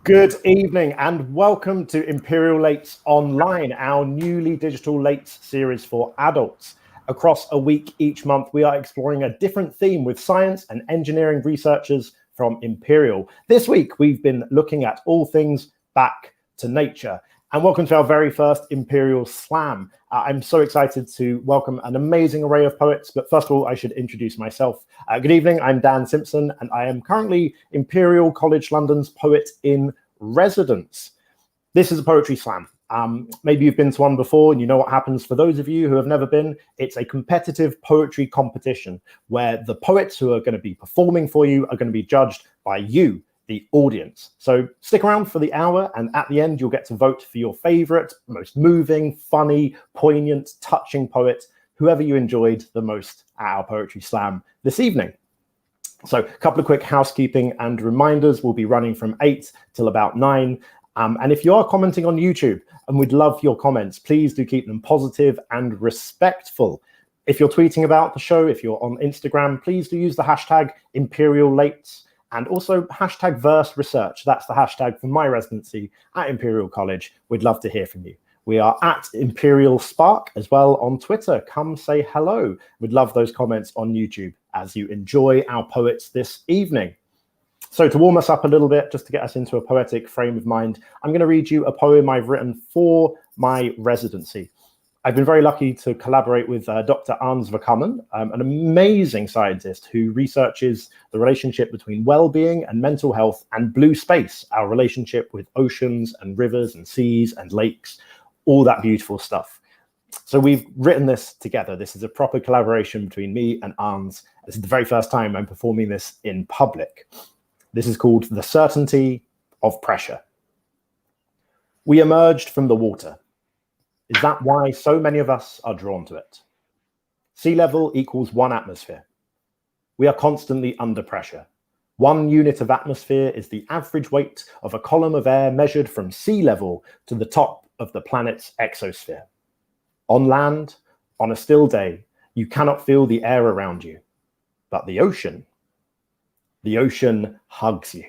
Good evening and welcome to Imperial Lates Online, our newly digital Lates series for adults. Across a week each month, we are exploring a different theme with science and engineering researchers from Imperial. This week, we've been looking at all things back to nature. And welcome to our very first Imperial Slam. I'm so excited to welcome an amazing array of poets, but first of all, I should introduce myself. Good evening, I'm Dan Simpson, and I am currently Imperial College London's Poet in Residence. This is a poetry slam. Maybe you've been to one before and you know what happens. For those of you who have never been, it's a competitive poetry competition where the poets who are going to be performing for you are going to be judged by you, the audience. So stick around for the hour, and at the end you'll get to vote for your favorite, most moving, funny, poignant, touching poet, whoever you enjoyed the most at our poetry slam this evening. So a couple of quick housekeeping and reminders. We'll be running from 8 till about 9. And if you are commenting on YouTube, and we'd love your comments, please do keep them positive and respectful. If you're tweeting about the show, if you're on Instagram, please do use the hashtag Imperial Lates. And also hashtag verse research. That's the hashtag for my residency at Imperial College. We'd love to hear from you. We are at Imperial Spark as well on Twitter. Come say hello. We'd love those comments on YouTube as you enjoy our poets this evening. So to warm us up a little bit, just to get us into a poetic frame of mind, I'm going to read you a poem I've written for my residency. I've been very lucky to collaborate with Dr. Ans Verkammen, an amazing scientist who researches the relationship between well-being and mental health and blue space, our relationship with oceans and rivers and seas and lakes, all that beautiful stuff. So we've written this together. This is a proper collaboration between me and Ans. This is the very first time I'm performing this in public. This is called The Certainty of Pressure. We emerged from the water. Is that why so many of us are drawn to it? Sea level equals 1 atmosphere. We are constantly under pressure. 1 unit of atmosphere is the average weight of a column of air measured from sea level to the top of the planet's exosphere. On land, on a still day, you cannot feel the air around you. But the ocean hugs you.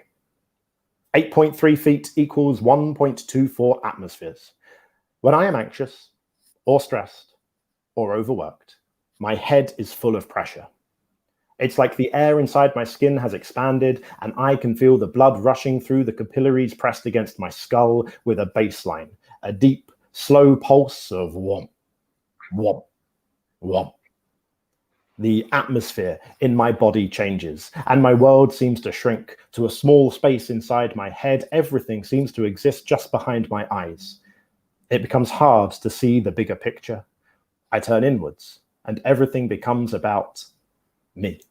8.3 feet equals 1.24 atmospheres. When I am anxious, or stressed, or overworked, my head is full of pressure. It's like the air inside my skin has expanded, and I can feel the blood rushing through the capillaries pressed against my skull with a baseline, a deep, slow pulse of whomp, whomp, whomp. The atmosphere in my body changes, and my world seems to shrink to a small space inside my head. Everything seems to exist just behind my eyes. It becomes hard to see the bigger picture. I turn inwards, and everything becomes about me.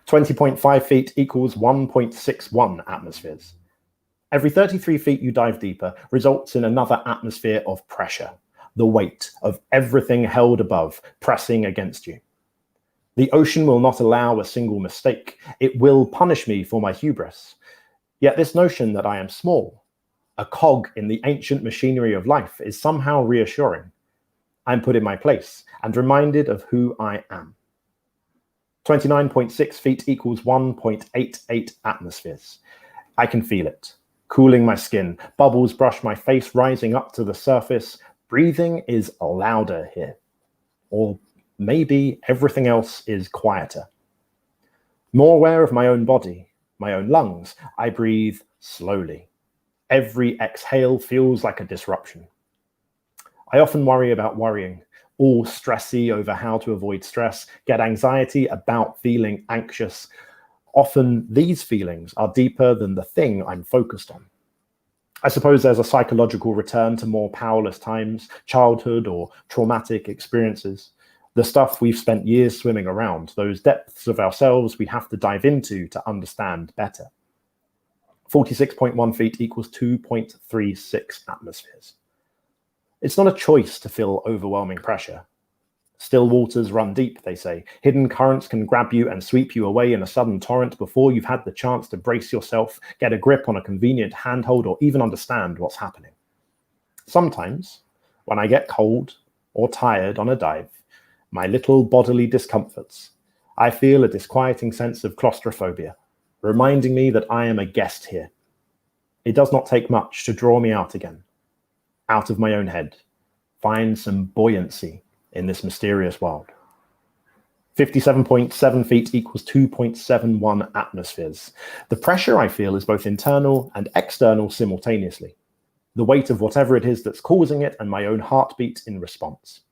20.5 feet equals 1.61 atmospheres. Every 33 feet you dive deeper results in another atmosphere of pressure, the weight of everything held above pressing against you. The ocean will not allow a single mistake. It will punish me for my hubris. Yet this notion that I am small, a cog in the ancient machinery of life, is somehow reassuring. I'm put in my place and reminded of who I am. 29.6 feet equals 1.88 atmospheres. I can feel it, cooling my skin. Bubbles brush my face, rising up to the surface. Breathing is louder here. Or maybe everything else is quieter. More aware of my own body, my own lungs, I breathe slowly. Every exhale feels like a disruption. I often worry about worrying, all stressy over how to avoid stress, get anxiety about feeling anxious. Often these feelings are deeper than the thing I'm focused on. I suppose there's a psychological return to more powerless times, childhood or traumatic experiences, the stuff we've spent years swimming around, those depths of ourselves we have to dive into to understand better. 46.1 feet equals 2.36 atmospheres. It's not a choice to feel overwhelming pressure. Still waters run deep, they say. Hidden currents can grab you and sweep you away in a sudden torrent before you've had the chance to brace yourself, get a grip on a convenient handhold, or even understand what's happening. Sometimes, when I get cold or tired on a dive, my little bodily discomforts, I feel a disquieting sense of claustrophobia, reminding me that I am a guest here. It does not take much to draw me out again, out of my own head, find some buoyancy in this mysterious world. 57.7 feet equals 2.71 atmospheres. The pressure I feel is both internal and external simultaneously. The weight of whatever it is that's causing it and my own heartbeat in response.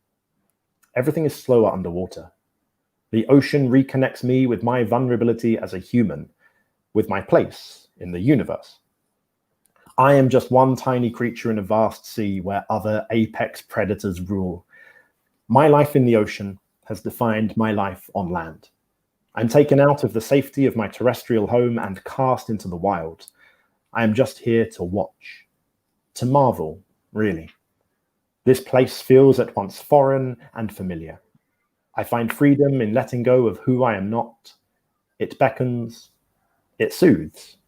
Everything is slower underwater. The ocean reconnects me with my vulnerability as a human, with my place in the universe. I am just one tiny creature in a vast sea where other apex predators rule. My life in the ocean has defined my life on land. I'm taken out of the safety of my terrestrial home and cast into the wild. I am just here to watch, to marvel, really. This place feels at once foreign and familiar. I find freedom in letting go of who I am not. It beckons, it soothes.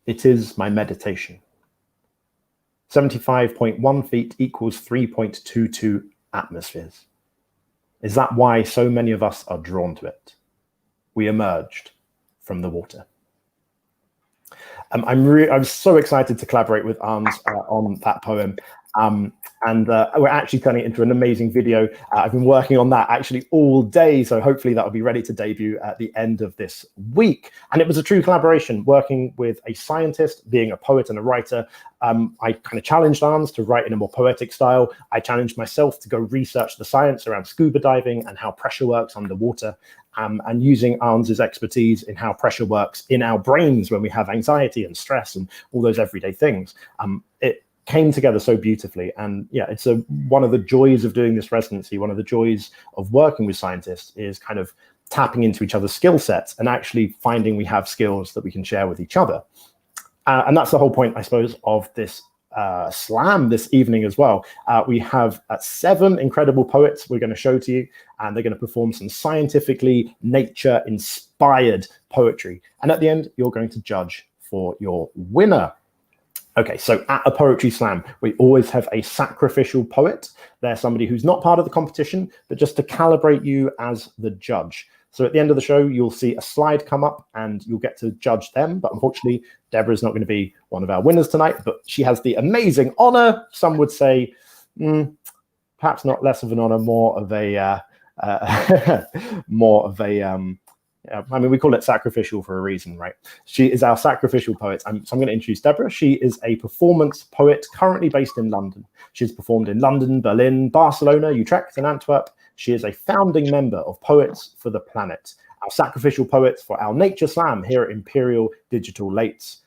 It is my meditation. 75.1 feet equals 3.22 atmospheres. Is that why so many of us are drawn to it? We emerged from the water. I'm so excited to collaborate with Arns on that poem. And we're actually turning it into an amazing video. I've been working on that actually all day, so hopefully that will be ready to debut at the end of this week. And it was a true collaboration, working with a scientist, being a poet and a writer. I kind of challenged Arns to write in a more poetic style. I challenged myself to go research the science around scuba diving and how pressure works underwater, and using Arns's expertise in how pressure works in our brains when we have anxiety and stress and all those everyday things. It came together so beautifully. And yeah, it's one of the joys of doing this residency, one of the joys of working with scientists is kind of tapping into each other's skill sets and actually finding we have skills that we can share with each other. And that's the whole point, I suppose, of this slam this evening as well. We have 7 incredible poets we're going to show to you, and they're going to perform some scientifically nature-inspired poetry. And at the end, you're going to judge for your winner. Okay, so at a poetry slam, we always have a sacrificial poet. They're somebody who's not part of the competition, but just to calibrate you as the judge. So at the end of the show, you'll see a slide come up and you'll get to judge them. But unfortunately, Deborah's not going to be one of our winners tonight, but she has the amazing honor. Some would say, perhaps not less of an honor, more of a, I mean, we call it sacrificial for a reason, right? She is our sacrificial poet. So I'm going to introduce Deborah. She is a performance poet currently based in London. She's performed in London, Berlin, Barcelona, Utrecht, and Antwerp. She is a founding member of Poets for the Planet, our sacrificial poets for our Nature Slam here at Imperial Digital Lates.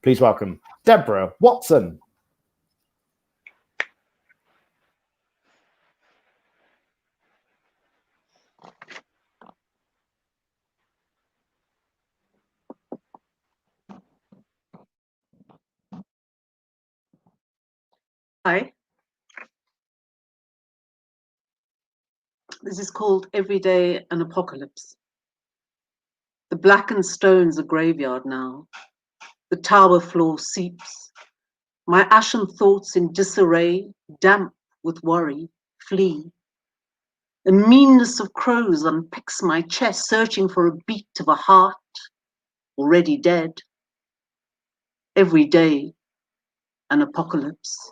Please welcome Deborah Watson. Hi. This is called Every Day an Apocalypse. The blackened stone's a graveyard now. The tower floor seeps. My ashen thoughts in disarray, damp with worry, flee. The meanness of crows unpicks my chest, searching for a beat of a heart already dead. Every day an apocalypse.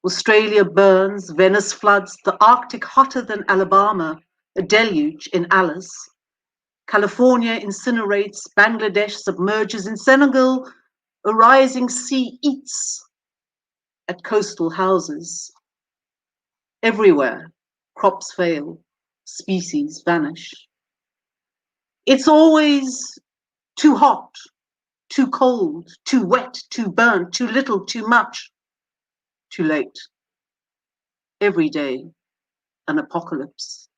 Australia burns, Venice floods, the Arctic hotter than Alabama, a deluge in Alice. California incinerates, Bangladesh submerges, in Senegal, a rising sea eats at coastal houses. Everywhere, crops fail, species vanish. It's always too hot, too cold, too wet, too burnt, too little, too much, too late. Every day, an apocalypse.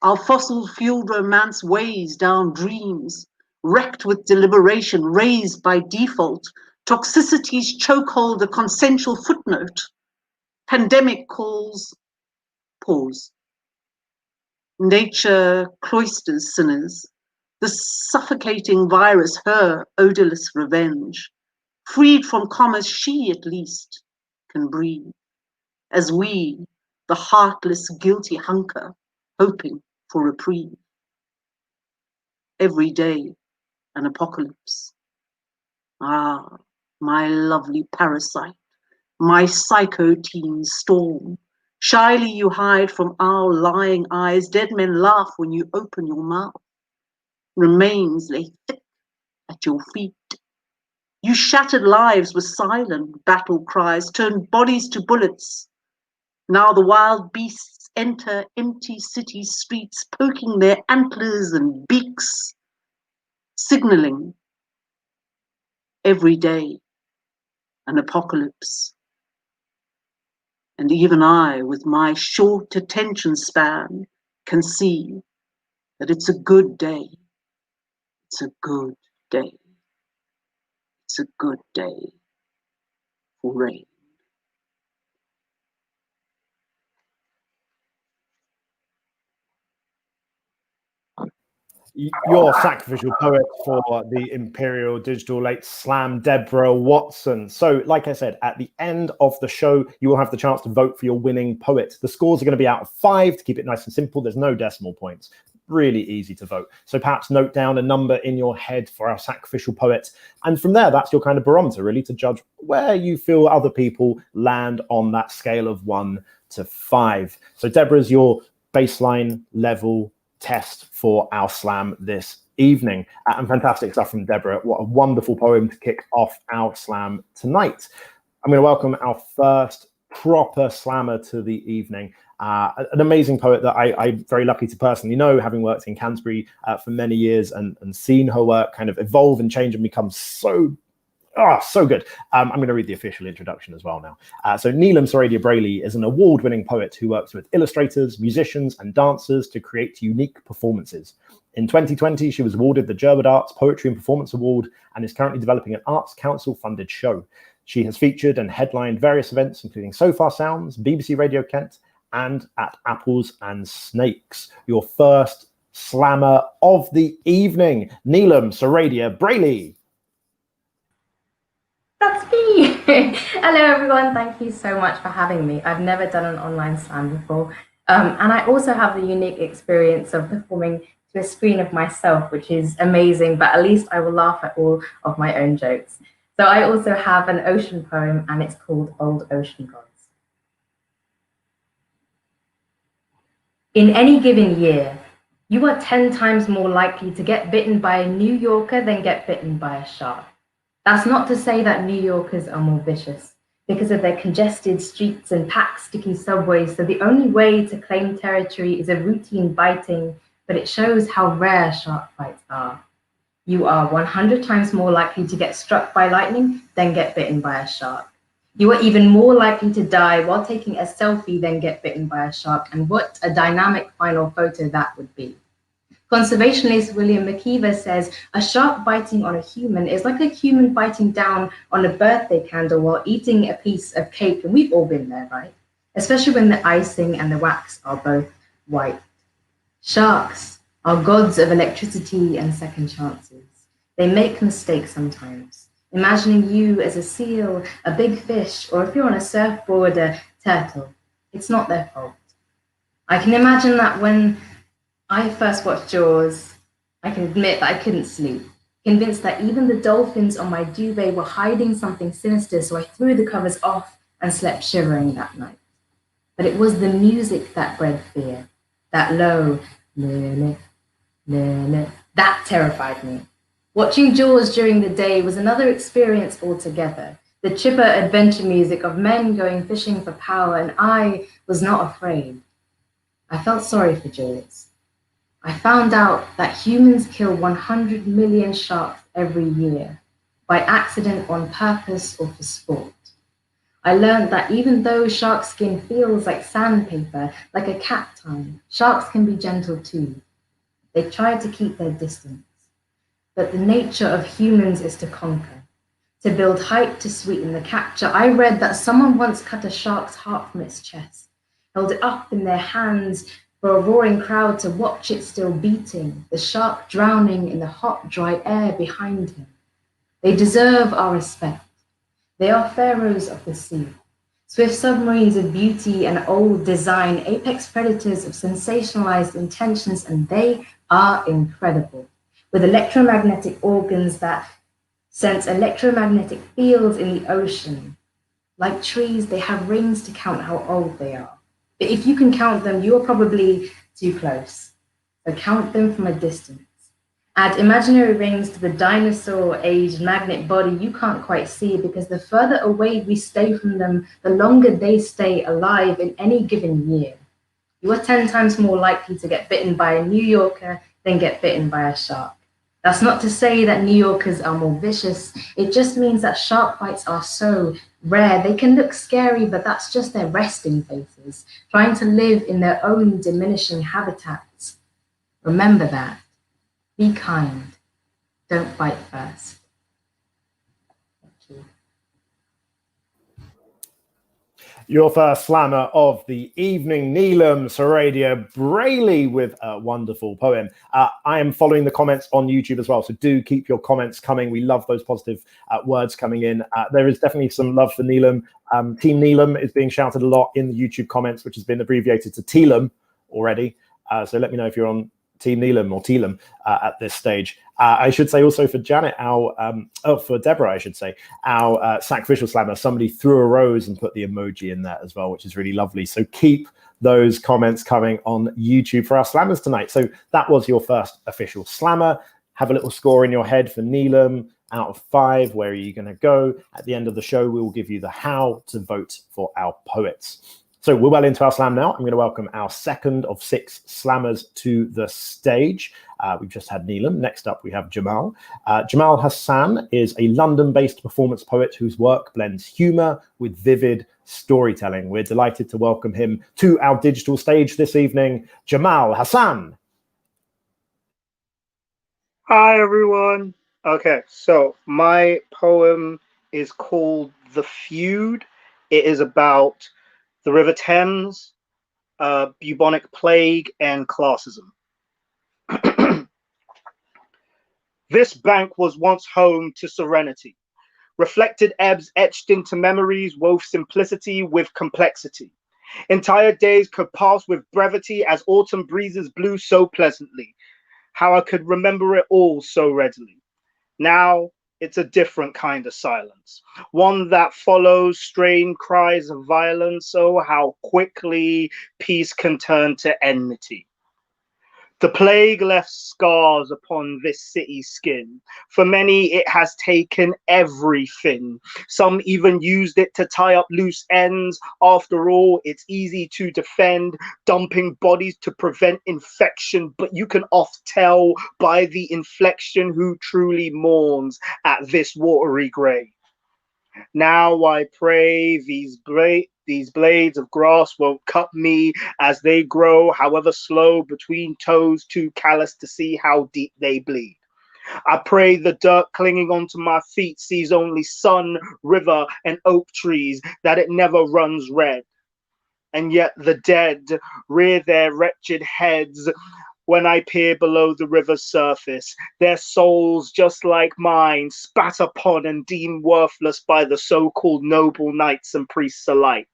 Our fossil-fueled romance weighs down dreams, wrecked with deliberation, raised by default. Toxicity's chokehold, a consensual footnote. Pandemic calls pause. Nature cloisters sinners. The suffocating virus, her odorless revenge. Freed from commerce, she at least can breathe. As we, the heartless, guilty hunker, hoping for reprieve. Every day, an apocalypse. Ah, my lovely parasite, my psycho-teen storm. Shyly you hide from our lying eyes. Dead men laugh when you open your mouth. Remains lay thick at your feet. You shattered lives with silent battle cries, turned bodies to bullets. Now the wild beasts enter empty city streets, poking their antlers and beaks, signaling every day an apocalypse. And even I, with my short attention span, can see that it's a good day. It's a good day. It's a good day for rain. Your sacrificial poet for the Imperial Digital Late Slam, Deborah Watson. So, like I said, at the end of the show, you will have the chance to vote for your winning poet. The scores are going to be out of 5 to keep it nice and simple. There's no decimal points. Really easy to vote. So perhaps note down a number in your head for our sacrificial poet. And from there, that's your kind of barometer, really, to judge where you feel other people land on that scale of 1 to 5. So Deborah's your baseline level test for our slam this evening. And fantastic stuff from Deborah. What a wonderful poem to kick off our slam tonight. I'm going to welcome our first proper slammer to the evening. An amazing poet that I'm very lucky to personally know, having worked in Canterbury for many years and seen her work kind of evolve and change and become so good. I'm going to read the official introduction as well now. So Neelam Saredia-Brayley is an award-winning poet who works with illustrators, musicians, and dancers to create unique performances. In 2020, she was awarded the Jerwood Arts Poetry and Performance Award and is currently developing an Arts Council-funded show. She has featured and headlined various events, including Sofar Sounds, BBC Radio Kent, and at Apples and Snakes. Your first slammer of the evening, Neelam Saredia-Brayley. That's me. Hello, everyone. Thank you so much for having me. I've never done an online slam before. And I also have the unique experience of performing to a screen of myself, which is amazing, but at least I will laugh at all of my own jokes. So I also have an ocean poem, and it's called Old Ocean Gods. In any given year, you are 10 times more likely to get bitten by a New Yorker than get bitten by a shark. That's not to say that New Yorkers are more vicious. Because of their congested streets and packed sticky subways, so the only way to claim territory is a routine biting, but it shows how rare shark bites are. You are 100 times more likely to get struck by lightning than get bitten by a shark. You are even more likely to die while taking a selfie than get bitten by a shark, and what a dynamic final photo that would be. Conservationist William McKeever says, a shark biting on a human is like a human biting down on a birthday candle while eating a piece of cake, and we've all been there, right? Especially when the icing and the wax are both white. Sharks are gods of electricity and second chances. They make mistakes sometimes. Imagining you as a seal, a big fish, or if you're on a surfboard, a turtle. It's not their fault. I can imagine that when I first watched Jaws, I can admit that I couldn't sleep, convinced that even the dolphins on my duvet were hiding something sinister, so I threw the covers off and slept shivering that night. But it was the music that bred fear, that low, that terrified me. Watching Jaws during the day was another experience altogether. The chipper adventure music of men going fishing for power, and I was not afraid. I felt sorry for Jaws. I found out that humans kill 100 million sharks every year, by accident, on purpose, or for sport. I learned that even though shark skin feels like sandpaper, like a cat tongue, sharks can be gentle too. They try to keep their distance. But the nature of humans is to conquer, to build hype to sweeten the capture. I read that someone once cut a shark's heart from its chest, held it up in their hands for a roaring crowd to watch it still beating, the shark drowning in the hot, dry air behind him. They deserve our respect. They are pharaohs of the sea, swift submarines of beauty and old design, apex predators of sensationalized intentions, and they are incredible, with electromagnetic organs that sense electromagnetic fields in the ocean. Like trees, they have rings to count how old they are. But if you can count them, you are probably too close. So count them from a distance. Add imaginary rings to the dinosaur-aged magnet body you can't quite see, because the further away we stay from them, the longer they stay alive in any given year. You are 10 times more likely to get bitten by a New Yorker than get bitten by a shark. That's not to say that New Yorkers are more vicious. It just means that shark bites are so rare. They can look scary, but that's just their resting places, trying to live in their own diminishing habitats. Remember that. Be kind. Don't bite first. Thank you. Your first slammer of the evening, Neelam Saredia-Brayley, with a wonderful poem. I am following the comments on YouTube as well, so do keep your comments coming. We love those positive words coming in. There is definitely some love for Neelam. Team Neelam is being shouted a lot in the YouTube comments, which has been abbreviated to Teelam already. So let me know if you're on Team Neelam or Teelam at this stage. I should say also for Janet, for Deborah, I should say, our Sacrificial slammer, somebody threw a rose and put the emoji in there as well, which is really lovely. So keep those comments coming on YouTube for our slammers tonight. So that was your first official slammer. Have a little score in your head for Neelam. Out of 5, where are you going to go? At the end of the show, we will give you the how to vote for our poets. So we're well into our slam now. I'm going to welcome our second of 6 slammers to the stage. We've just had Neelam. Next up, we have Jamal. Jamal Hassan is a London-based performance poet whose work blends humor with vivid storytelling. We're delighted to welcome him to our digital stage this evening. Jamal Hassan. Hi, everyone. Okay, so my poem is called The Feud. It is about the River Thames, bubonic plague, and classism. This bank was once home to serenity. Reflected ebbs etched into memories wove simplicity with complexity. Entire days could pass with brevity as autumn breezes blew so pleasantly. How I could remember it all so readily. Now, it's a different kind of silence, one that follows strained cries of violence. Oh, how quickly peace can turn to enmity. The plague left scars upon this city's skin. For many, it has taken everything. Some even used it to tie up loose ends. After all, it's easy to defend, dumping bodies to prevent infection, but you can oft tell by the inflection who truly mourns at this watery grave. Now I pray these blades of grass won't cut me as they grow, however slow, between toes too callous to see how deep they bleed. I pray the dirt clinging onto my feet sees only sun, river, and oak trees, that it never runs red. And yet the dead rear their wretched heads when I peer below the river's surface, their souls, just like mine, spat upon and deemed worthless by the so-called noble knights and priests alike.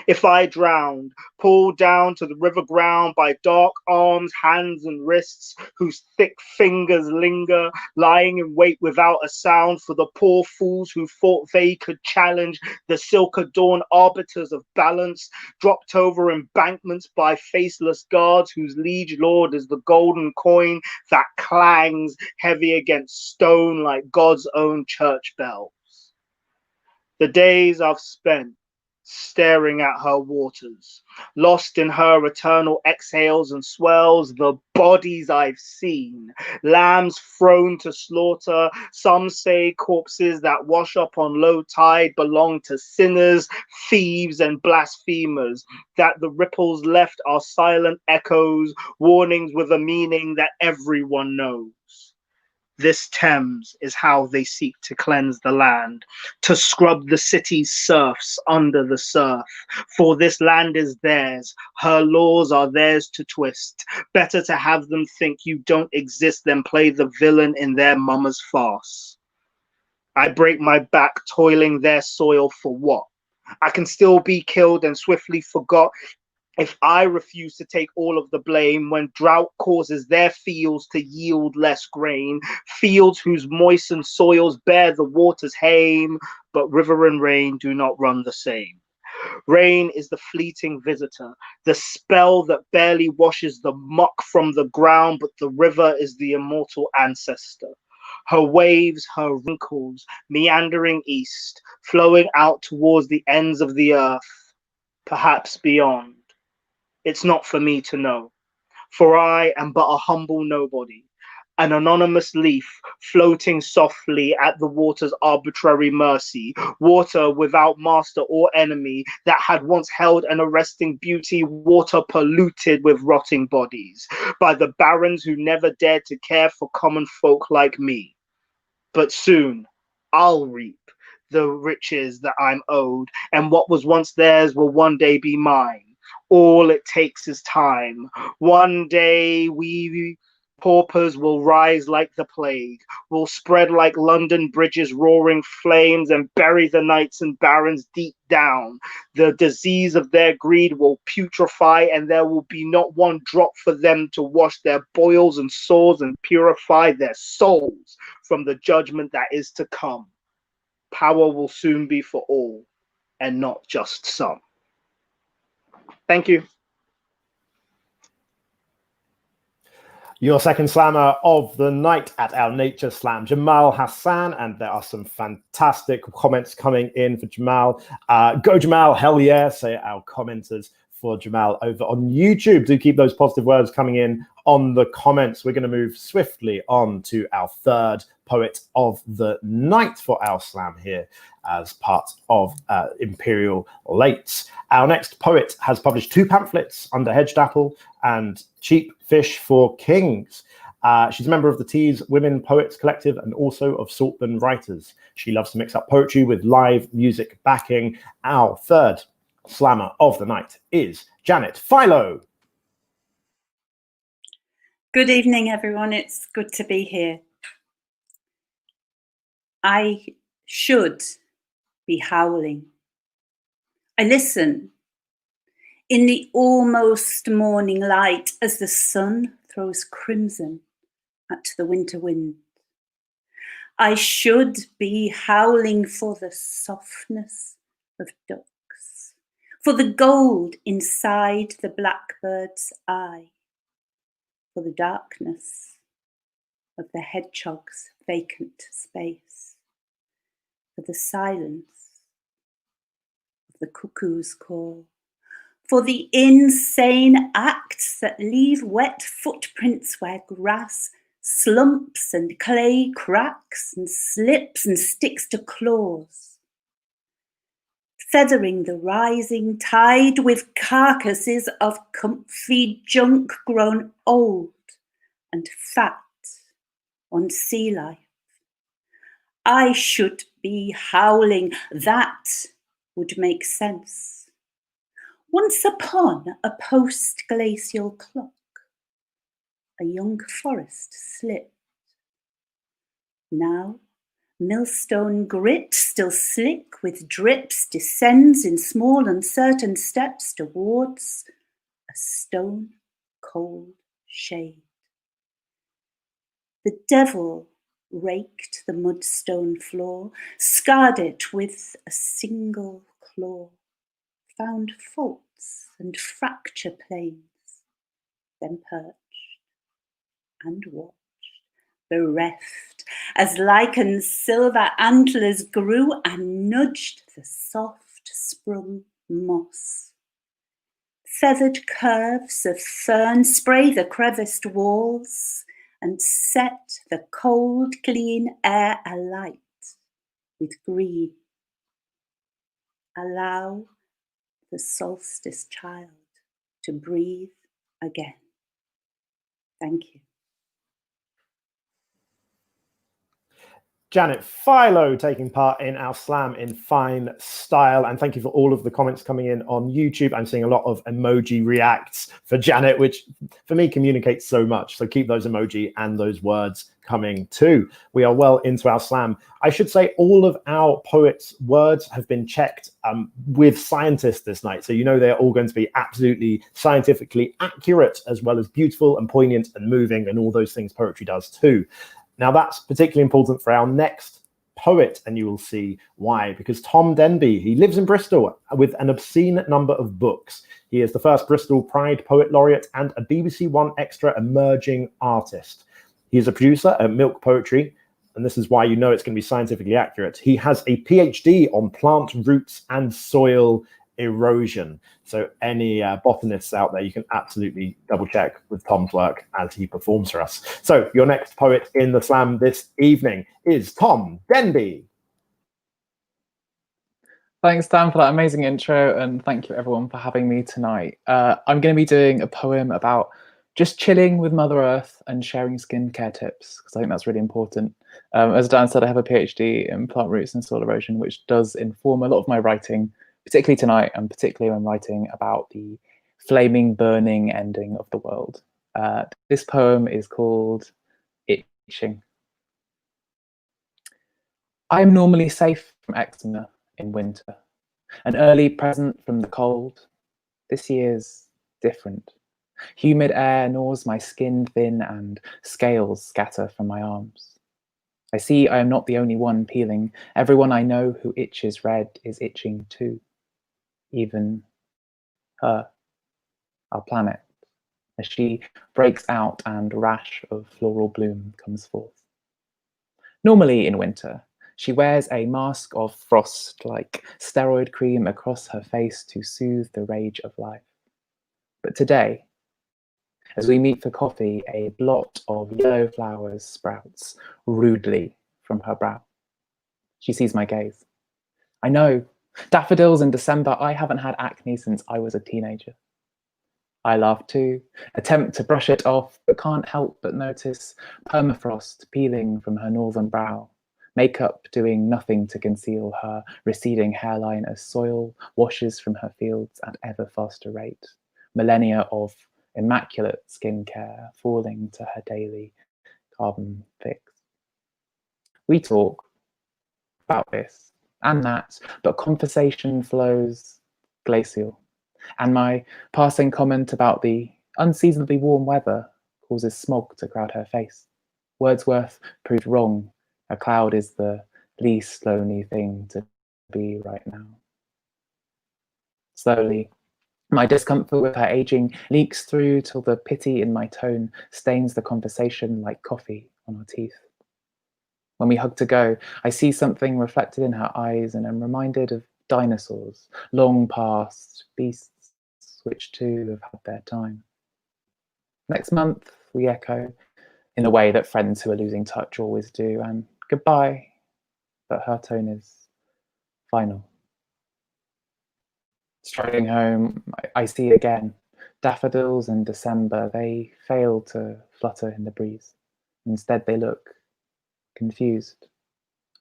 If I drowned, pulled down to the river ground by dark arms, hands, and wrists, whose thick fingers linger, lying in wait without a sound for the poor fools who thought they could challenge the silk-adorned arbiters of balance, dropped over embankments by faceless guards whose liege lord is the golden coin that clangs heavy against stone like God's own church bells. The days I've spent staring at her waters, lost in her eternal exhales and swells, the bodies I've seen, lambs thrown to slaughter, some say corpses that wash up on low tide belong to sinners, thieves, and blasphemers, that the ripples left are silent echoes, warnings with a meaning that everyone knows. This Thames is how they seek to cleanse the land, to scrub the city's serfs under the surf. For this land is theirs, her laws are theirs to twist. Better to have them think you don't exist than play the villain in their mama's farce. I break my back toiling their soil for what? I can still be killed and swiftly forgot. If I refuse to take all of the blame when drought causes their fields to yield less grain, fields whose moistened soils bear the water's hame, but river and rain do not run the same. Rain is the fleeting visitor, the spell that barely washes the muck from the ground, but the river is the immortal ancestor. Her waves, her wrinkles, meandering east, flowing out towards the ends of the earth, perhaps beyond. It's not for me to know, for I am but a humble nobody, an anonymous leaf floating softly at the water's arbitrary mercy, water without master or enemy that had once held an arresting beauty, water polluted with rotting bodies by the barons who never dared to care for common folk like me. But soon I'll reap the riches that I'm owed, and what was once theirs will one day be mine. All it takes is time. One day we paupers will rise like the plague, will spread like London bridges roaring flames and bury the knights and barons deep down. The disease of their greed will putrefy, and there will be not one drop for them to wash their boils and sores and purify their souls from the judgment that is to come. Power will soon be for all and not just some. Thank you. Your second slammer of the night at our Nature Slam, Jamal Hassan, and there are some fantastic comments coming in for Jamal. Go Jamal, hell yeah, say our commenters for Jamal over on YouTube. Do keep those positive words coming in on the comments. We're going to move swiftly on to our third poet of the night for our slam here as part of Imperial Lates. Our next poet has published 2 pamphlets under Hedged Apple and Cheap Fish for Kings. She's a member of the Tees Women Poets Collective and also of Saltburn Writers. She loves to mix up poetry with live music backing. Our third slammer of the night is Janet Philo. Good evening, everyone. It's good to be here. I should be howling. I listen in the almost morning light as the sun throws crimson at the winter wind. I should be howling for the softness of ducks, for the gold inside the blackbird's eye, for the darkness of the hedgehog's vacant space, for the silence of the cuckoo's call, for the insane acts that leave wet footprints where grass slumps and clay cracks and slips and sticks to claws, feathering the rising tide with carcasses of comfy junk grown old and fat on sea life. I should be howling. That would make sense. Once upon a post-glacial clock, a young forest slipped. Now, millstone grit, still slick with drips, descends in small uncertain steps towards a stone-cold shade. The devil raked the mudstone floor, scarred it with a single claw, found faults and fracture planes, then perched and watched, bereft, as lichen's silver antlers grew and nudged the soft sprung moss. Feathered curves of fern spray the creviced walls and set the cold, clean air alight with green. Allow the solstice child to breathe again. Thank you. Janet Philo taking part in our slam in fine style. And thank you for all of the comments coming in on YouTube. I'm seeing a lot of emoji reacts for Janet, which for me communicates so much. So keep those emoji and those words coming too. We are well into our slam. I should say all of our poets' words have been checked with scientists this night. So you know they're all going to be absolutely scientifically accurate, as well as beautiful and poignant and moving and all those things poetry does too. Now that's particularly important for our next poet, and you will see why, because Tom Denby, he lives in Bristol with an obscene number of books. He is the first Bristol Pride Poet Laureate and a BBC One Extra emerging artist. He is a producer at Milk Poetry, and this is why you know it's going to be scientifically accurate. He has a PhD on plant roots and soil erosion. So any botanists out there, you can absolutely double check with Tom's work as he performs for us. So your next poet in the slam this evening is Tom Denby. Thanks, Dan, for that amazing intro, and thank you everyone for having me tonight. I'm going to be doing a poem about just chilling with Mother Earth and sharing skincare tips, because I think that's really important. As Dan said, I have a PhD in plant roots and soil erosion, which does inform a lot of my writing, particularly tonight, and particularly when writing about the flaming, burning ending of the world. This poem is called Itching. I am normally safe from eczema in winter, an early present from the cold. This year's different. Humid air gnaws my skin thin and scales scatter from my arms. I see I am not the only one peeling. Everyone I know who itches red is itching too. Even her, our planet, as she breaks out and a rash of floral bloom comes forth. Normally in winter, she wears a mask of frost like steroid cream across her face to soothe the rage of life. But today, as we meet for coffee, a blot of yellow flowers sprouts rudely from her brow. She sees my gaze. I know, daffodils in December, I haven't had acne since I was a teenager. I laugh too, attempt to brush it off, but can't help but notice permafrost peeling from her northern brow, makeup doing nothing to conceal her receding hairline as soil washes from her fields at ever faster rate, millennia of immaculate skincare falling to her daily carbon fix. We talk about this and that, but conversation flows glacial, and my passing comment about the unseasonably warm weather causes smog to crowd her face. Wordsworth proved wrong. A cloud is the least lonely thing to be right now. Slowly, my discomfort with her aging leaks through till the pity in my tone stains the conversation like coffee on our teeth. When we hug to go, I see something reflected in her eyes and am reminded of dinosaurs, long past, beasts which too have had their time. Next month, we echo in the way that friends who are losing touch always do, and goodbye, but her tone is final. Striding home, I see again daffodils in December. They fail to flutter in the breeze. Instead, they look confused,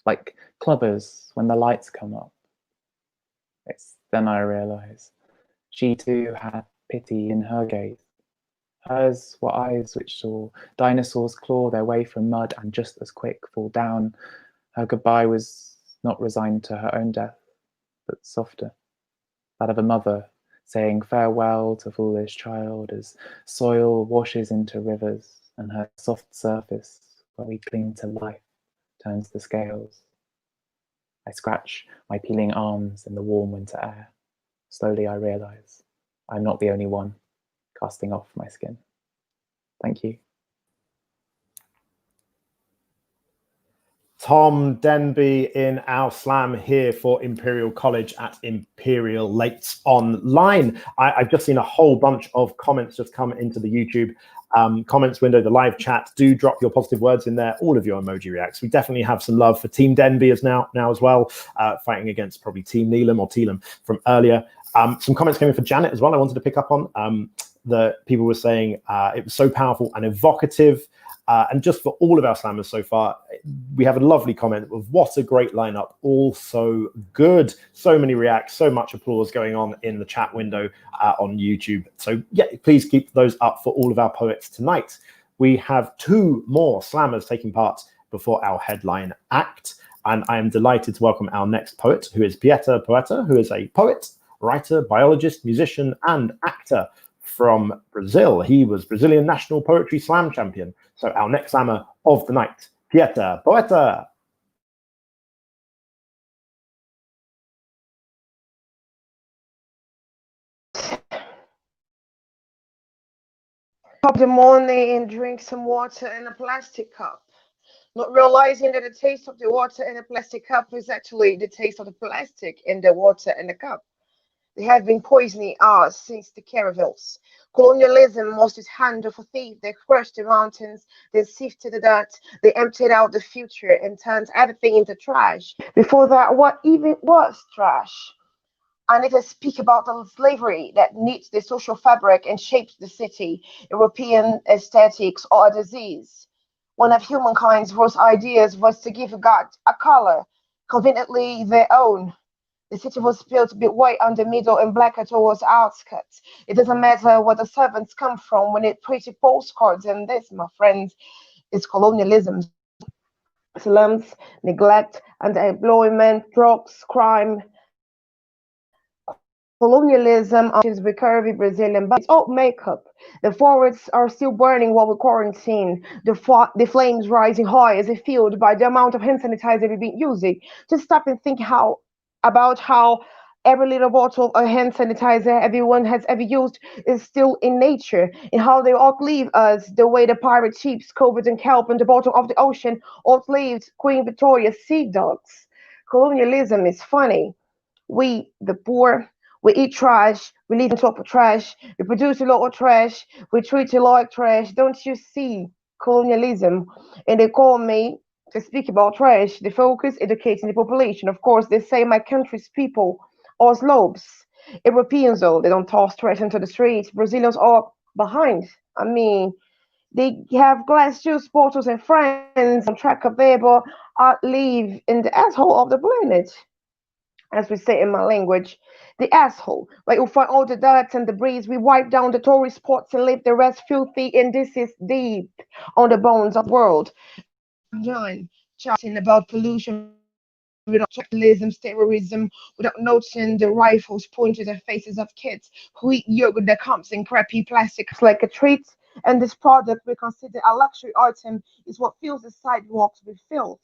like clubbers when the lights come up. It's then I realize she too had pity in her gaze. Hers were eyes which saw dinosaurs claw their way from mud and just as quick fall down. Her goodbye was not resigned to her own death, but softer. That of a mother saying farewell to foolish child as soil washes into rivers and her soft surface where we cling to life turns the scales. I scratch my peeling arms in the warm winter air. Slowly I realize I'm not the only one casting off my skin. Thank you. Tom Denby in our slam here for Imperial College at Imperial Lates Online. I've just seen a whole bunch of comments just come into the YouTube comments window, the live chat. Do drop your positive words in there, all of your emoji reacts. We definitely have some love for Team Denby as now as well, fighting against probably Team Neelam or Teelam from earlier. Some comments came in for Janet as well I wanted to pick up on. The people were saying it was so powerful and evocative. And just for all of our slammers so far, we have a lovely comment of what a great lineup, all so good. So many reacts, so much applause going on in the chat window on YouTube. So yeah, please keep those up for all of our poets tonight. we have 2 more slammers taking part before our headline act. And I am delighted to welcome our next poet, who is Pieter Poeta, who is a poet, writer, biologist, musician, and actor from Brazil. He was Brazilian National Poetry Slam champion. So our next slammer of the night, Pieter Poeta. Top the morning and drink some water in a plastic cup, not realizing that the taste of the water in a plastic cup is actually the taste of the plastic in the water in the cup. They have been poisoning us since the caravels. Colonialism was this hand of a thief. They crushed the mountains, they sifted the dirt, they emptied out the future and turned everything into trash. Before that, what even was trash? I need to speak about the slavery that knits the social fabric and shapes the city, European aesthetics, or a disease. One of humankind's worst ideas was to give God a color, conveniently their own. The city was built to be white on the middle and blacker towards outskirts. It doesn't matter where the servants come from when it pretty postcards, and this, my friends, is colonialism. Slums, neglect, underemployment, drugs, crime. Colonialism is with curvy Brazilian, but it's all makeup. The forests are still burning while we quarantine. The flames rising high as if fueled by the amount of hand sanitizer we've been using. Just stop and think about how every little bottle of hand sanitizer everyone has ever used is still in nature, and how they outlive us the way the pirate ships covered in kelp in the bottom of the ocean outlived Queen Victoria's sea dogs. Colonialism is funny. We, the poor, we eat trash, we live on top of trash, we produce a lot of trash, we treat it like trash. Don't you see colonialism? And they call me to speak about trash. The focus, educating the population. Of course, they say my country's people are slobs. Europeans, though, they don't toss trash into the streets. Brazilians are behind. I mean, they have glass juice bottles and friends on track of there, but I live in the asshole of the planet, as we say in my language, the asshole, where you find all the dirt and debris. We wipe down the tourist spots and leave the rest filthy, and this is deep on the bones of the world. John, chatting about pollution without capitalism, terrorism, without noticing the rifles pointed at faces of kids who eat yogurt that comes in crappy plastics like a treat. And this product we consider a luxury item is what fills the sidewalks with filth.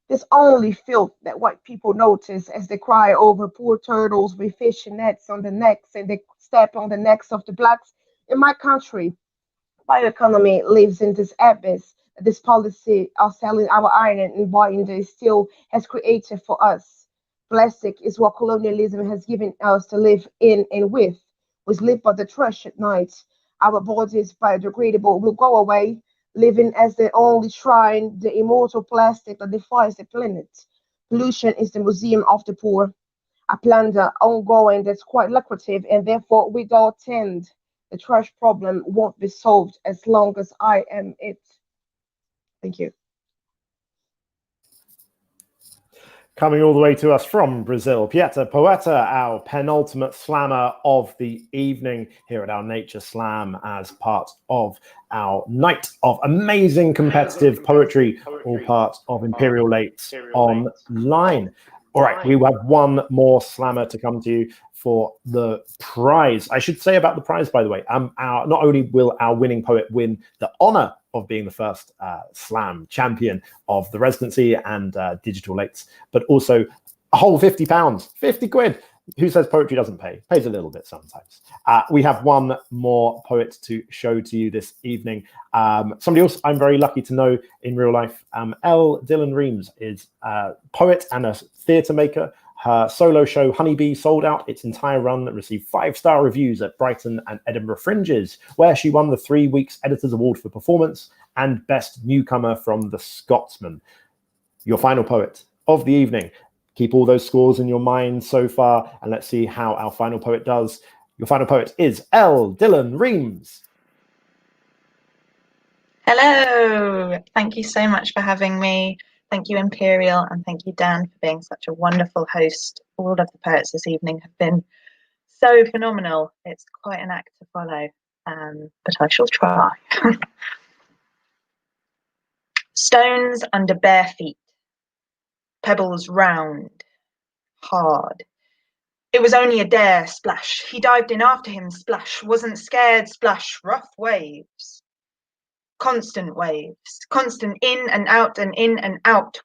This only filth that white people notice as they cry over poor turtles with fishing nets on the necks, and they step on the necks of the blacks. In my country, bioeconomy lives in this abyss. This policy of selling our iron and buying the steel has created for us. Plastic is what colonialism has given us to live in and with. We sleep by the trash at night. Our bodies, biodegradable, will go away, living as the only shrine, the immortal plastic that defies the planet. Pollution is the museum of the poor, a plunder ongoing that's quite lucrative, and therefore without end, the trash problem won't be solved as long as I am it. Thank you. Coming all the way to us from Brazil, Pieter Poeta, our penultimate slammer of the evening here at our Nature Slam as part of our night of amazing competitive poetry, all part of Imperial Lates Online. All right, we have one more slammer to come to you for the prize. I should say about the prize, by the way, not only will our winning poet win the honor of being the first slam champion of the residency and digital lates, but also a whole £50, 50 quid. Who says poetry doesn't pay? Pays a little bit sometimes. We have one more poet to show to you this evening. Somebody else I'm very lucky to know in real life. L. Dylan Reams is a poet and a theatre maker. Her solo show, Honeybee, sold out its entire run and received 5-star reviews at Brighton and Edinburgh Fringes, where she won the 3 Weeks Editors Award for Performance and Best Newcomer from the Scotsman. Your final poet of the evening. Keep all those scores in your mind so far, and let's see how our final poet does. Your final poet is L. Dylan Reams. Hello. Thank you so much for having me. Thank you, Imperial, and thank you, Dan, for being such a wonderful host. All of the poets this evening have been so phenomenal. It's quite an act to follow, but I shall try. Stones under bare feet, pebbles round, hard. It was only a dare, splash. He dived in after him, splash. Wasn't scared, splash. Rough waves. Constant waves. Constant in and out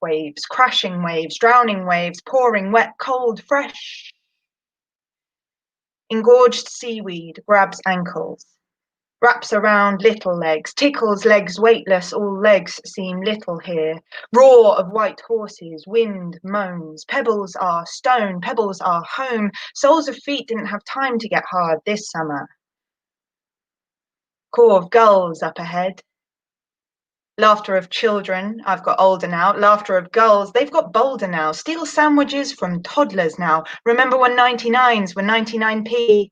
waves. Crashing waves, drowning waves, pouring, wet, cold, fresh. Engorged seaweed grabs ankles. Wraps around little legs, tickles legs weightless, all legs seem little here. Roar of white horses, wind moans, pebbles are stone, pebbles are home. Soles of feet didn't have time to get hard this summer. Call of gulls up ahead. Laughter of children, I've got older now. Laughter of gulls, they've got bolder now. Steal sandwiches from toddlers now. Remember when 99s were 99p?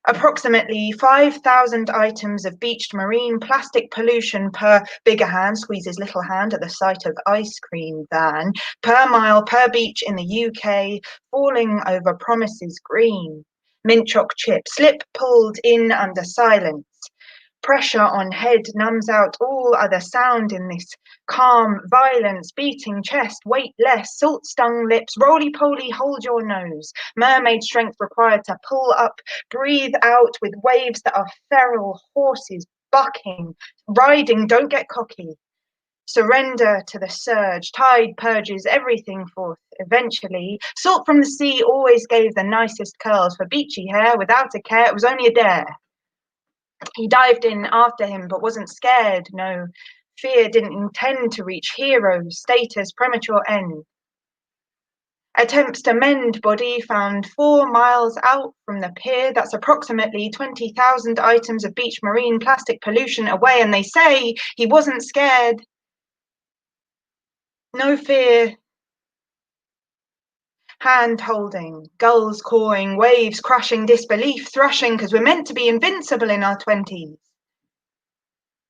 Approximately 5,000 items of beached marine plastic pollution per bigger hand, squeezes little hand at the sight of ice cream van, per mile per beach in the UK, falling over promises green. Mint choc chip, slip pulled in under silence. Pressure on head numbs out all other sound in this calm violence, beating chest, weight less, salt stung lips, roly-poly, hold your nose. Mermaid strength required to pull up, breathe out with waves that are feral horses bucking, riding, don't get cocky. Surrender to the surge, tide purges everything forth eventually. Salt from the sea always gave the nicest curls for beachy hair without a care, it was only a dare. He dived in after him, but wasn't scared, no. Fear didn't intend to reach hero status, premature end. Attempts to mend body found 4 miles out from the pier. That's approximately 20,000 items of beach marine plastic pollution away, and they say he wasn't scared. No fear. Hand holding, gulls cawing, waves crashing, disbelief thrashing, because we're meant to be invincible in our 20s.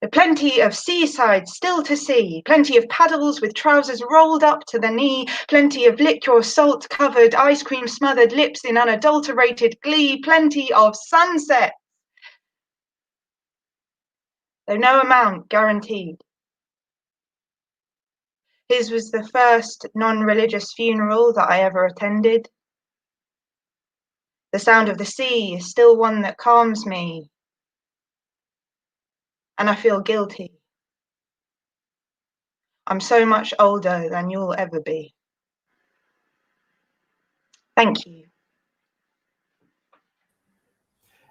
There's plenty of seaside still to see, plenty of paddles with trousers rolled up to the knee, plenty of lick your salt covered, ice cream smothered lips in unadulterated glee, plenty of sunsets. Though no amount guaranteed. His was the first non-religious funeral that I ever attended. The sound of the sea is still one that calms me, and I feel guilty. I'm so much older than you'll ever be. Thank you.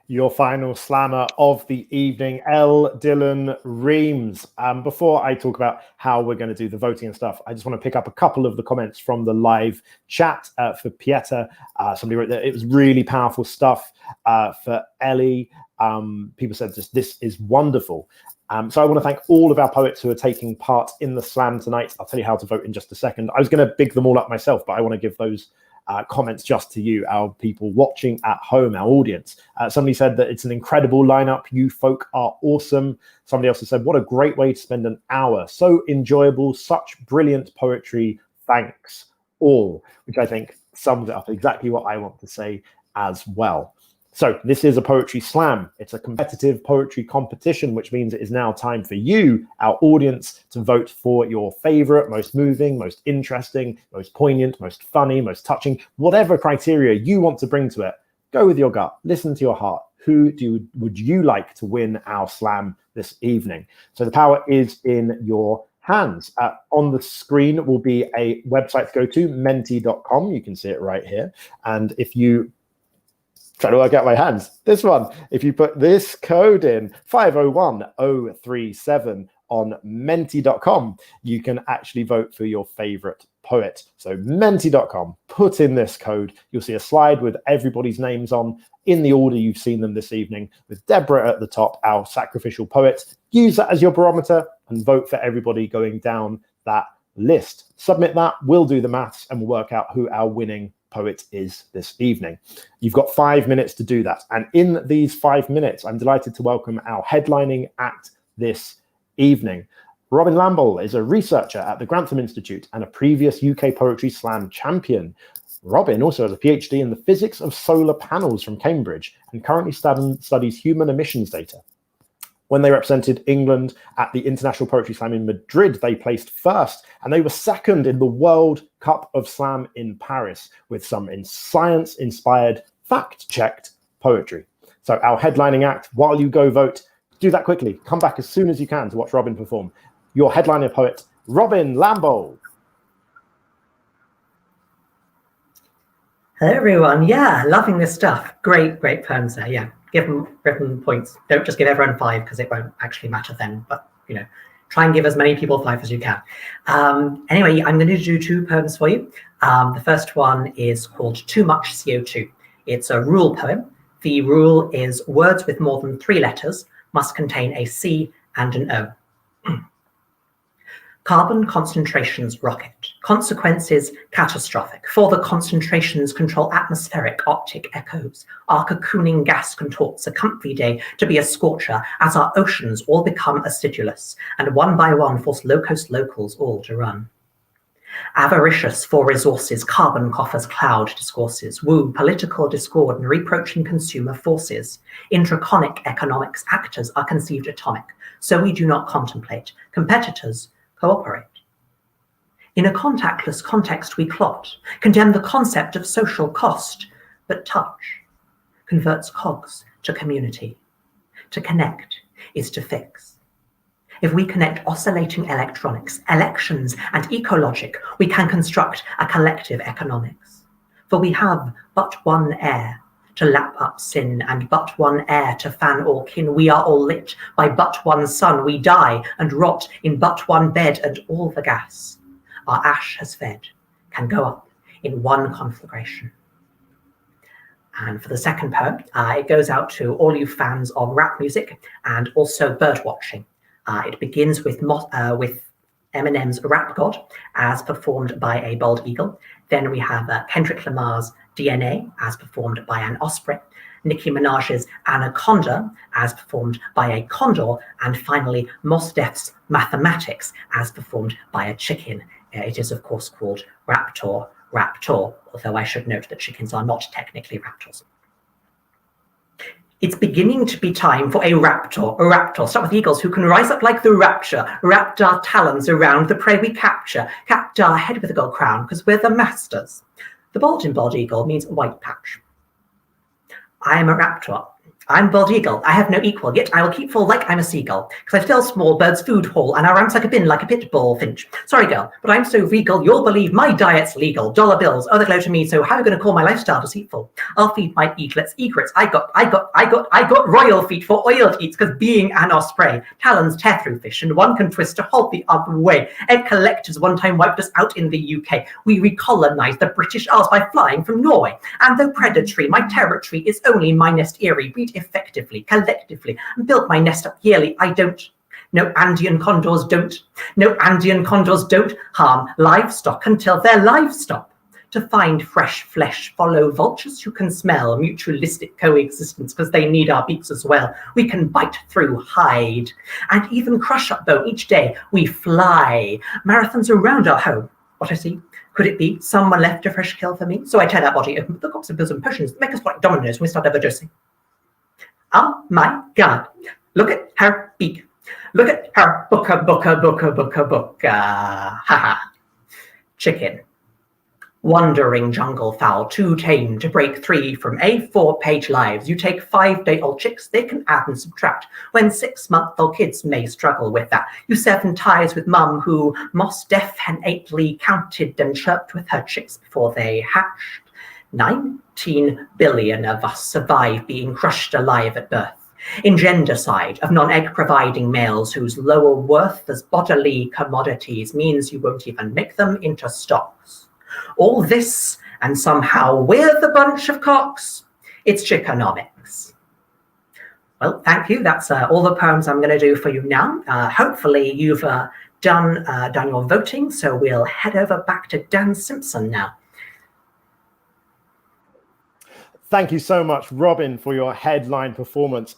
Your final slammer of the evening, L. Dylan Reams. Before I talk about how we're going to do the voting and stuff, I just want to pick up a couple of the comments from the live chat for Pieta. Somebody wrote that it was really powerful stuff. For Ellie, people said just this is wonderful. So I want to thank all of our poets who are taking part in the slam tonight. I'll tell you how to vote in just a second. I was going to big them all up myself, but I want to give those comments just to you, our people watching at home, our audience. Somebody said that it's an incredible lineup. You folk are awesome. Somebody else has said, what a great way to spend an hour. So enjoyable, such brilliant poetry. Thanks all, which I think sums it up exactly what I want to say as well. So this is a poetry slam. It's a competitive poetry competition, which means it is now time for you, our audience, to vote for your favorite, most moving, most interesting, most poignant, most funny, most touching, whatever criteria you want to bring to it. Go with your gut, listen to your heart. Who would you like to win our slam this evening? So the power is in your hands. On the screen will be a website to go to, menti.com. You can see it right here. And if you try to work out my hands. This one, if you put this code in, 501037 on menti.com, you can actually vote for your favorite poet. So menti.com, put in this code. You'll see a slide with everybody's names on in the order you've seen them this evening, with Deborah at the top, our sacrificial poet. Use that as your barometer and vote for everybody going down that list. Submit that, we'll do the maths, and we'll work out who our winning poet is this evening. You've got 5 minutes to do that. And in these 5 minutes, I'm delighted to welcome our headlining act this evening. Robin Lamble is a researcher at the Grantham Institute and a previous UK Poetry Slam champion. Robin also has a PhD in the physics of solar panels from Cambridge and currently studies human emissions data. When they represented England at the International Poetry Slam in Madrid, they placed first, and they were second in the World Cup of Slam in Paris with some science-inspired, fact-checked poetry. So our headlining act, while you go vote, do that quickly. Come back as soon as you can to watch Robin perform. Your headliner poet, Robin Lambold. Hello, everyone. Yeah, loving this stuff. Great poems there. Yeah, give them points. Don't just give everyone 5 because it won't actually matter then. But, you know, try and give as many people 5 as you can. Anyway, I'm going to do 2 poems for you. The first one is called Too Much CO2. It's a rule poem. The rule is words with more than 3 letters must contain a C and an O. Carbon concentrations rocket. Consequences catastrophic. For the concentrations control atmospheric optic echoes. Our cocooning gas contorts a comfy day to be a scorcher as our oceans all become acidulous and one by one force low-cost locals all to run. Avaricious for resources, carbon coffers cloud discourses, woo political discord and reproaching consumer forces. Intraconic economics actors are conceived atomic, so we do not contemplate. Competitors cooperate. In a contactless context we plot, condemn the concept of social cost, but touch converts cogs to community. To connect is to fix. If we connect oscillating electronics, elections, and ecologic, we can construct a collective economics. For we have but one air to lap up sin, and but one air to fan all kin. We are all lit by but one sun. We die and rot in but one bed, and all the gas our ash has fed can go up in one conflagration. And for the second poem, it goes out to all you fans of rap music and also bird watching. It begins with Eminem's Rap God, as performed by a bald eagle. Then we have Kendrick Lamar's DNA, as performed by an osprey. Nicki Minaj's Anaconda, as performed by a condor. And finally, Mos Def's Mathematics, as performed by a chicken. It is, of course, called Raptor, although I should note that chickens are not technically raptors. It's beginning to be time for a raptor, start with eagles who can rise up like the rapture, wrapped our talons around the prey we capture, capped our head with a gold crown, because we're the masters. The bald in bald eagle means white patch. I am a raptor. I'm bald eagle. I have no equal, yet I will keep full like I'm a seagull, because I fill small birds' food hall, and I ransack a bin like a pit bull finch. Sorry, girl, but I'm so regal, you'll believe my diet's legal. Dollar bills, oh, they glow to me, so how are you going to call my lifestyle deceitful? I'll feed my eaglets egrets. I got royal feet for oiled eats, because being an osprey, talons tear through fish, and one can twist to halt the other way. Egg collectors one time wiped us out in the UK. We recolonized the British Isles by flying from Norway. And though predatory, my territory is only my nest eyrie. Breed effectively, collectively, and built my nest up yearly. I don't. No Andean condors don't. No Andean condors don't harm livestock until their lives stop. To find fresh flesh, follow vultures who can smell mutualistic coexistence because they need our beaks as well. We can bite through hide and even crush up bone. Each day we fly marathons around our home. What I see? Could it be someone left a fresh kill for me? So I tear that body open with the cops and pills and potions that make us like dominoes when we start overdosing. Oh my God, look at her beak. Look at her booka. Haha. Chicken. Wandering jungle fowl, too tame to break 3 from A4-page lives. You take 5-day-old chicks, they can add and subtract, when 6-month-old kids may struggle with that. You sever ties with mum who Mos Def and 8ly counted and chirped with her chicks before they hatched. 19 billion of us survive being crushed alive at birth. Ingendercide of non-egg providing males whose lower worth as bodily commodities means you won't even make them into stocks. All this, and somehow we're the bunch of cocks. It's chickonomics. Well, thank you. That's all the poems I'm going to do for you now. Hopefully you've done your voting, so we'll head over back to Dan Simpson now. Thank you so much, Robin, for your headline performance.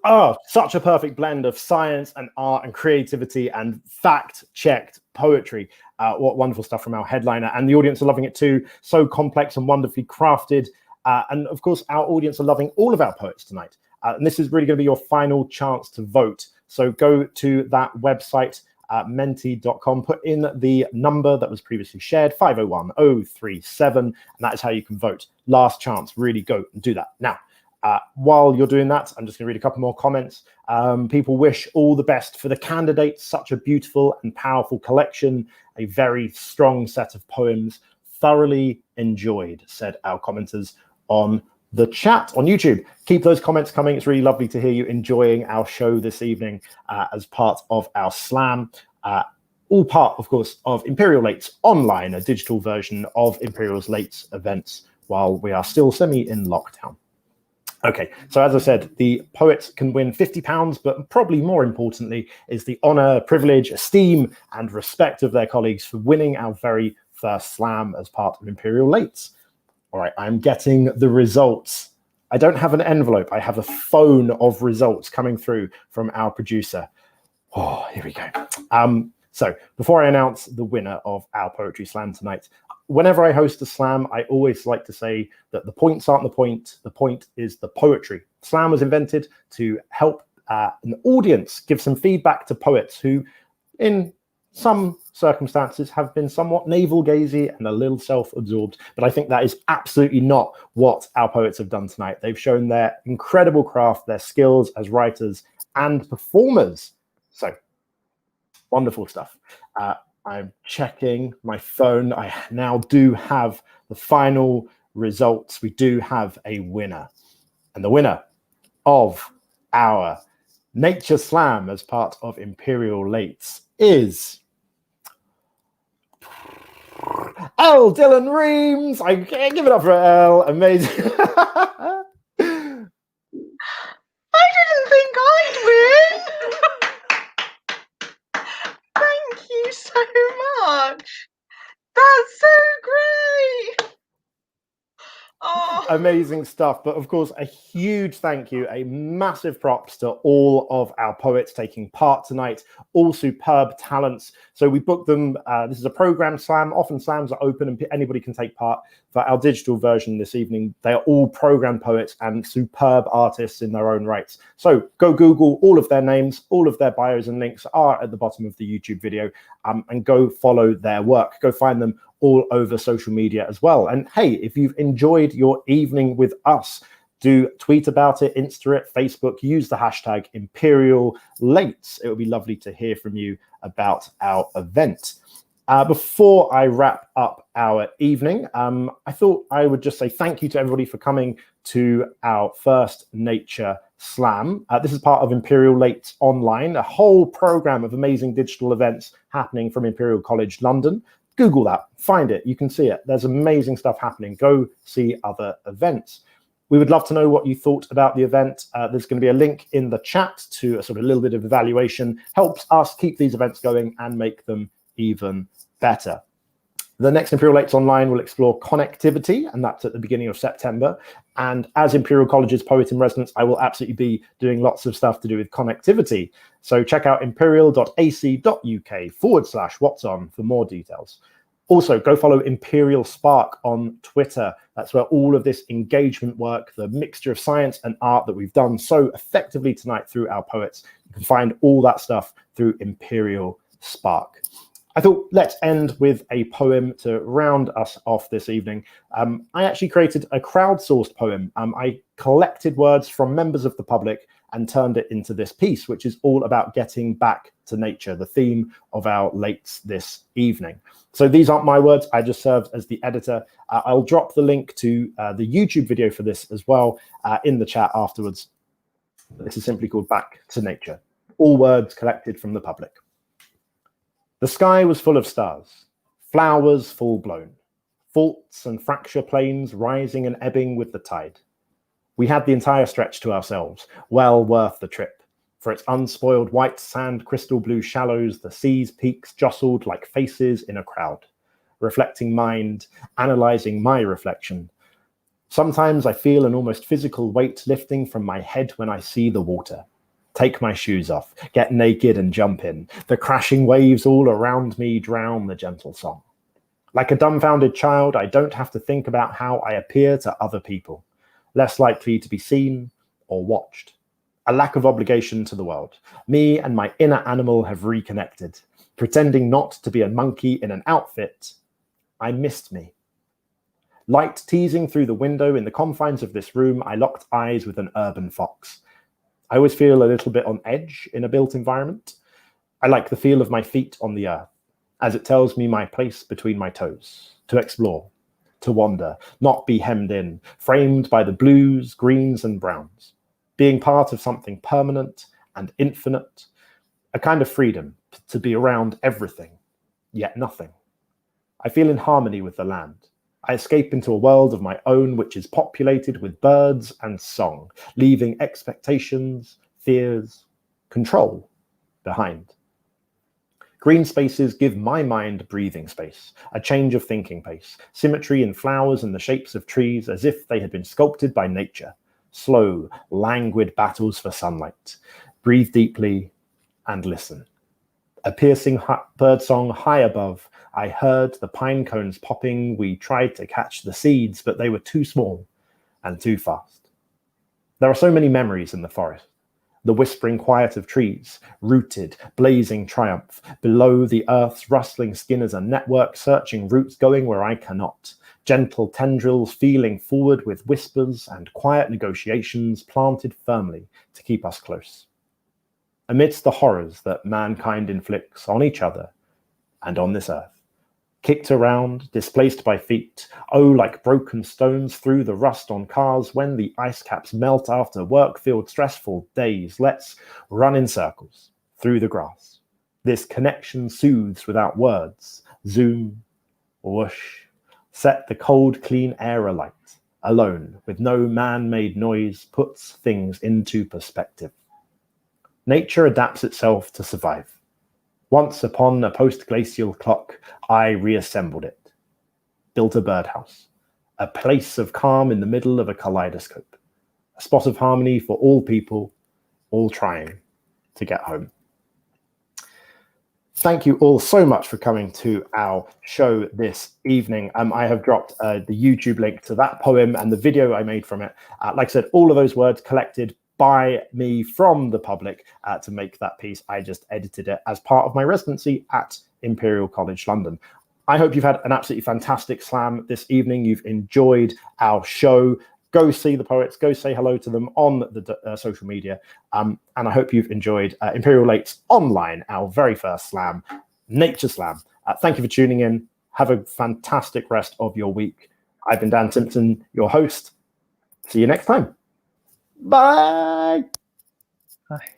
Oh, such a perfect blend of science and art and creativity and fact-checked poetry. What wonderful stuff from our headliner. And the audience are loving it too. So complex and wonderfully crafted. And of course, our audience are loving all of our poets tonight. And this is really going to be your final chance to vote. So go to that website, menti.com, put in the number that was previously shared, 501037, and that is how you can vote. Last chance, really go and do that. Now, while you're doing that, I'm just going to read a couple more comments. People wish all the best for the candidates. Such a beautiful and powerful collection, a very strong set of poems. Thoroughly enjoyed, said our commenters on the chat on YouTube. Keep those comments coming. It's really lovely to hear you enjoying our show this evening as part of our slam. All part, of course, of Imperial Lates Online, a digital version of Imperial's Lates events while we are still semi in lockdown. Okay, so as I said, the poets can win £50, but probably more importantly is the honour, privilege, esteem, and respect of their colleagues for winning our very first slam as part of Imperial Lates. All right, I'm getting the results. I don't have an envelope. I have a phone of results coming through from our producer. Oh, here we go. So before I announce the winner of our Poetry Slam tonight, whenever I host a slam, I always like to say that the points aren't the point is the poetry. Slam was invented to help an audience give some feedback to poets who, in some circumstances, have been somewhat navel-gazy and a little self-absorbed, but I think that is absolutely not what our poets have done tonight. They've shown their incredible craft, their skills as writers and performers. So, wonderful stuff. I'm checking my phone. I now do have the final results. We do have a winner. And the winner of our Nature Slam as part of Imperial Lates is L. Dylan Reams. I can't give it up for L. Amazing. I didn't think I'd win. Thank you so much. That's so great. Oh. Amazing stuff. But of course, a huge thank you, a massive props to all of our poets taking part tonight, all superb talents. So we booked them. This is a program slam. Often slams are open and anybody can take part. For our digital version this evening, they are all program poets and superb artists in their own rights. So go Google all of their names, all of their bios and links are at the bottom of the YouTube video, and go follow their work. Go find them all over social media as well. And hey, if you've enjoyed your evening with us, do tweet about it, Insta it, Facebook, use the hashtag Imperial Lates. It would be lovely to hear from you about our event. Before I wrap up our evening, I thought I would just say thank you to everybody for coming to our first Nature Slam. This is part of Imperial Lates Online, a whole program of amazing digital events happening from Imperial College London. Google that, find it, you can see it. There's amazing stuff happening. Go see other events. We would love to know what you thought about the event. There's going to be a link in the chat to a sort of little bit of evaluation. Helps us keep these events going and make them even better. The next Imperial Lates Online will explore connectivity, and that's at the beginning of September. And as Imperial College's Poet in Residence, I will absolutely be doing lots of stuff to do with connectivity. So check out imperial.ac.uk/what's on for more details. Also, go follow Imperial Spark on Twitter. That's where all of this engagement work, the mixture of science and art that we've done so effectively tonight through our poets, you can find all that stuff through Imperial Spark. I thought let's end with a poem to round us off this evening. I actually created a crowdsourced poem. I collected words from members of the public and turned it into this piece, which is all about getting back to nature, the theme of our Lates this evening. So these aren't my words. I just served as the editor. I'll drop the link to the YouTube video for this as well in the chat afterwards. This is simply called Back to Nature. All words collected from the public. The sky was full of stars, flowers full blown, faults and fracture plains rising and ebbing with the tide. We had the entire stretch to ourselves, well worth the trip. For its unspoiled white sand, crystal blue shallows, the sea's peaks jostled like faces in a crowd, reflecting mind, analyzing my reflection. Sometimes I feel an almost physical weight lifting from my head when I see the water. Take my shoes off, get naked and jump in. The crashing waves all around me drown the gentle song. Like a dumbfounded child, I don't have to think about how I appear to other people, less likely to be seen or watched. a lack of obligation to the world. Me and my inner animal have reconnected. Pretending not to be a monkey in an outfit, I missed me. Light teasing through the window in the confines of this room, I locked eyes with an urban fox. I always feel a little bit on edge in a built environment. I like the feel of my feet on the earth, as it tells me my place between my toes, to explore, to wander, not be hemmed in, framed by the blues, greens, and browns. Being part of something permanent and infinite, a kind of freedom to be around everything, yet nothing. I feel in harmony with the land. I escape into a world of my own which is populated with birds and song, leaving expectations, fears, control behind. Green spaces give my mind breathing space, a change of thinking pace, symmetry in flowers and the shapes of trees as if they had been sculpted by nature. Slow, languid battles for sunlight. Breathe deeply and listen. A piercing birdsong high above. I heard the pine cones popping. We tried to catch the seeds, but they were too small and too fast. There are so many memories in the forest. The whispering quiet of trees, rooted, blazing triumph. Below the earth's rustling skin is a network, searching roots going where I cannot. Gentle tendrils feeling forward with whispers and quiet negotiations planted firmly to keep us close. Amidst the horrors that mankind inflicts on each other and on this earth, kicked around, displaced by feet, oh, like broken stones through the rust on cars when the ice caps melt after work-filled stressful days, let's run in circles through the grass. This connection soothes without words. Zoom, whoosh, set the cold, clean air alight. Alone, with no man-made noise, puts things into perspective. Nature adapts itself to survive. Once upon a post-glacial clock, I reassembled it. Built a birdhouse, a place of calm in the middle of a kaleidoscope, a spot of harmony for all people, all trying to get home. Thank you all so much for coming to our show this evening. I have dropped the YouTube link to that poem and the video I made from it. Like I said, all of those words collected by me from the public to make that piece. I just edited it as part of my residency at Imperial College London. I hope you've had an absolutely fantastic slam this evening. You've enjoyed our show. Go see the poets, go say hello to them on the social media. And I hope you've enjoyed Imperial Lates Online, our very first slam, Nature Slam. Thank you for tuning in. Have a fantastic rest of your week. I've been Dan Simpson, your host. See you next time. Bye. Bye.